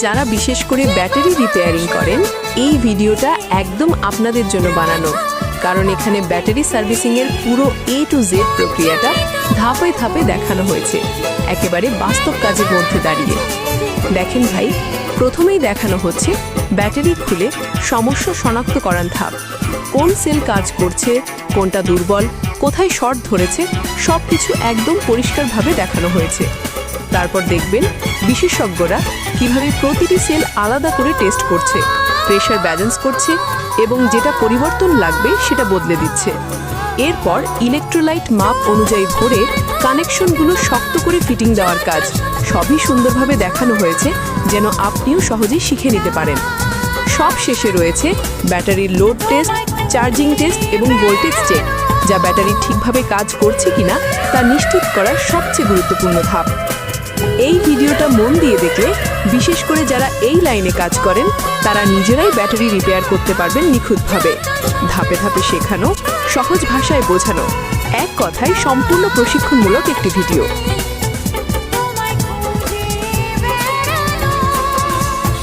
যারা বিশেষ করে ব্যাটারি রিপেয়ারিং করেন, এই ভিডিওটা একদম আপনাদের জন্য বানানো, কারণ এখানে ব্যাটারি সার্ভিসিংয়ের পুরো A to Z প্রক্রিয়াটা ধাপে ধাপে দেখানো হয়েছে, একেবারে বাস্তব কাজের মধ্যে দাঁড়িয়ে। দেখেন ভাই, প্রথমেই দেখানো হচ্ছে ব্যাটারি খুলে সমস্যা শনাক্ত করার ধাপ। কোন সেল কাজ করছে, কোনটা দুর্বল, কোথায় শর্ট ধরেছে, সব কিছু একদম পরিষ্কারভাবে দেখানো হয়েছে। তারপর দেখবেন বিশেষজ্ঞরা কিভাবে প্রতিটি সেল আলাদা করে টেস্ট করছে, প্রেশার ব্যালেন্স করছে এবং যেটা পরিবর্তন লাগবে সেটা বদলে দিচ্ছে। এরপর ইলেকট্রোলাইট মাপ অনুযায়ী ভরে কানেকশনগুলো শক্ত করে ফিটিং দেওয়ার কাজ সবই সুন্দরভাবে দেখানো হয়েছে, যেন আপনিও সহজেই শিখে নিতে পারেন। সব শেষে রয়েছে ব্যাটারির লোড টেস্ট, চার্জিং টেস্ট এবং ভোল্টেজ চেক, যা ব্যাটারি ঠিকভাবে কাজ করছে কিনা তা নিশ্চিত করার সবচেয়ে গুরুত্বপূর্ণ ধাপ। এই ভিডিওটা মন দিয়ে দেখলে, বিশেষ করে যারা এই লাইনে কাজ করেন, তারা নিজেরাই ব্যাটারি রিপেয়ার করতে পারবেন নিখুঁতভাবে। ধাপে ধাপে শেখানো, সহজ ভাষায় বোঝানো, এক কথায় সম্পূর্ণ প্রশিক্ষণমূলক একটি ভিডিও।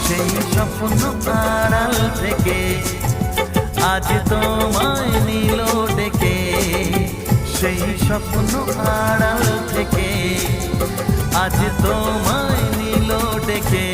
সেই স্বপ্ন আড়াল থেকে আজ তোমায় নিল ডেকে, সেই স্বপ্ন আড়াল থেকে আজ তোমায় নিল ডেকে।